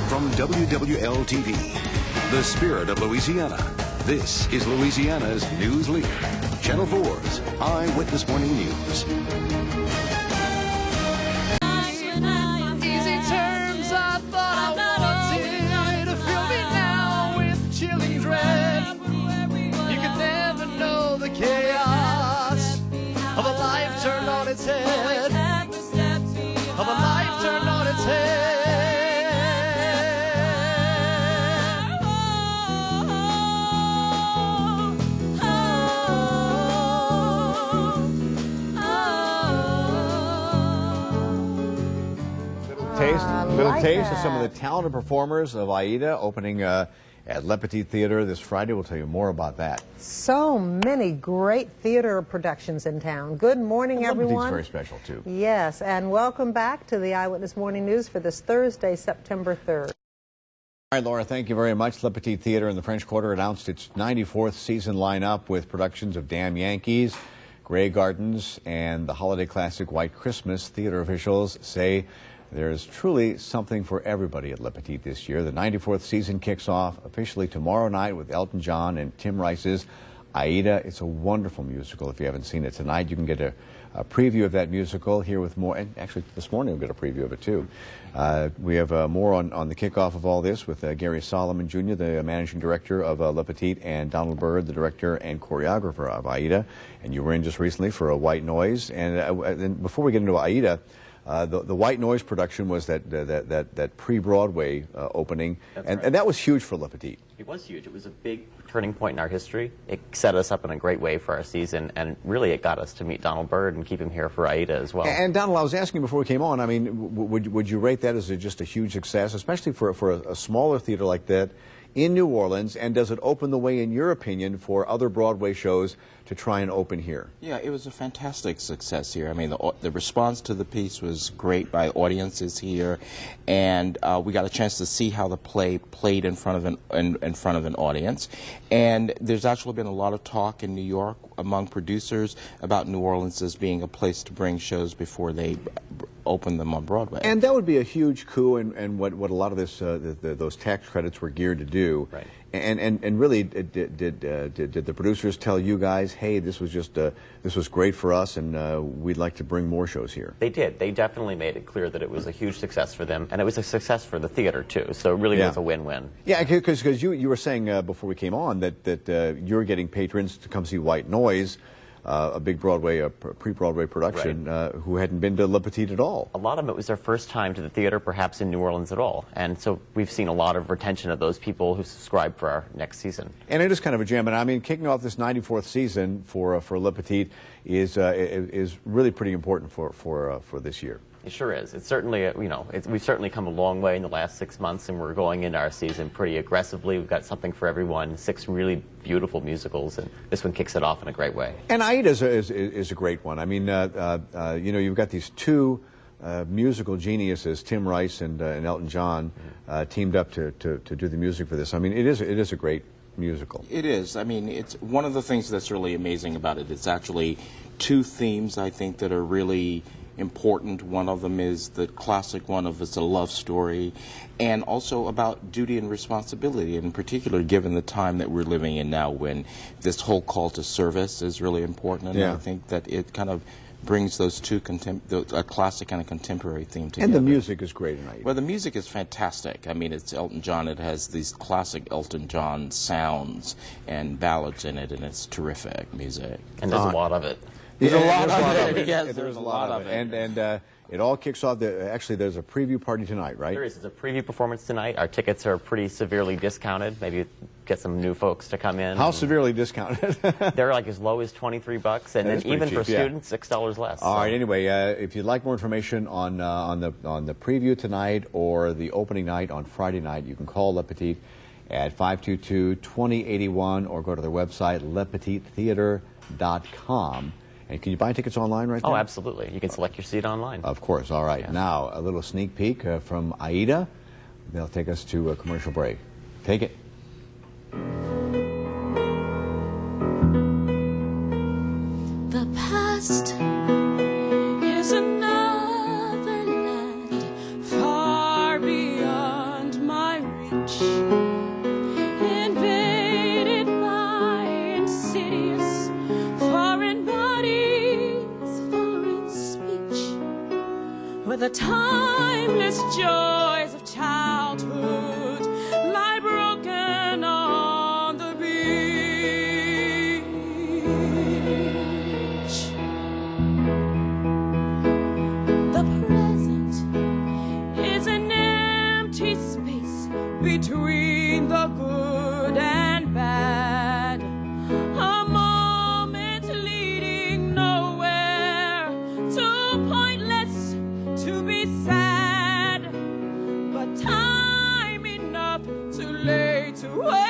From WWL-TV, the spirit of Louisiana, this is Louisiana's news leader, Channel 4's Eyewitness Morning News. Easy terms, I thought I wanted to fill me now with chilling dread. You could never know the chaos of a life turned on its head. Of a life turned on its head. Little taste of some of the talented performers of Aida opening at Petit Theater this Friday. We'll tell you more about that. So many great theater productions in town. Good morning, everyone. Petit's very special, too. Yes, and welcome back to the Eyewitness Morning News for this Thursday, September 3rd. All right, Laura, thank you very much. Le Petit Theater in the French Quarter announced its 94th season lineup with productions of Damn Yankees, Grey Gardens, and the holiday classic White Christmas. Theater officials say there's truly something for everybody at Le Petit this year. The 94th season kicks off officially tomorrow night with Elton John and Tim Rice's Aida. It's a wonderful musical. If you haven't seen it tonight, you can get a preview of that musical here with more. And actually, this morning we'll get a preview of it, too. We have more on the kickoff of all this with Gary Solomon, Jr., the managing director of Le Petit, and Donald Byrd, the director and choreographer of Aida. And you were in just recently for a White Noise. And before we get into Aida, the White Noise production was that pre-Broadway opening, and that was huge for Le Petit. It was huge. It was a big turning point in our history. It set us up in a great way for our season, and really it got us to meet Donald Byrd and keep him here for Aida as well. And Donald, I was asking before we came on, I mean, would you rate that as just a huge success, especially for a smaller theater like that in New Orleans, and does it open the way, in your opinion, for other Broadway shows to try and open here? Yeah, it was a fantastic success here. I mean, the response to the piece was great by audiences here, and we got a chance to see how the play played in front of an audience. And there's actually been a lot of talk in New York among producers about New Orleans as being a place to bring shows before they open them on Broadway. And that would be a huge coup, and what a lot of this those tax credits were geared to do. Right. And really, did the producers tell you guys, hey, this was just this was great for us, and we'd like to bring more shows here? They did. They definitely made it clear that it was a huge success for them, and it was a success for the theater too. So it really was a win-win. Yeah, because you were saying before we came on that you're getting patrons to come see White Noise, a big Broadway, pre-Broadway production, right, who hadn't been to Le Petit at all. A lot of them, it was their first time to the theater, perhaps in New Orleans at all. And so we've seen a lot of retention of those people who subscribe for our next season. And it is kind of a gem. And I mean, kicking off this 94th season for Le Petit is really pretty important for this year. It sure is. It's certainly, we've certainly come a long way in the last 6 months, and we're going into our season pretty aggressively. We've got something for everyone, 6 really beautiful musicals, and this one kicks it off in a great way. And Aida is a great one. I mean, you've got these two musical geniuses, Tim Rice and Elton John, teamed up to do the music for this. I mean, it is a great musical. It is. I mean, it's one of the things that's really amazing about it. It's actually 2 themes, I think, that are really important. One of them is the classic one of it's a love story, and also about duty and responsibility, and in particular given the time that we're living in now, when this whole call to service is really important. And I think that it kind of brings those two, a classic and a contemporary theme together. And the music is great tonight. Well, the music is fantastic. I mean, it's Elton John. It has these classic Elton John sounds and ballads in it, and it's terrific music. And there's a lot of it. There's a lot of it. Yes, there's a lot of it. And it all kicks off. Actually, there's a preview party tonight, right? There is. It's a preview performance tonight. Our tickets are pretty severely discounted. Maybe get some new folks to come in. How severely discounted? They're like as low as $23, and then even for students, $6 less. All right. Anyway, if you'd like more information on the preview tonight or the opening night on Friday night, you can call Le Petit at 522-2081 or go to their website, lepetittheater.com. And can you buy tickets online right now? Oh, absolutely. You can select your seat online. Of course. All right. Yeah. Now, a little sneak peek from Aida. They'll take us to a commercial break. Take it. The past is another land far beyond my between the good and bad. A moment leading nowhere, too pointless to be sad, but time enough too late to wait.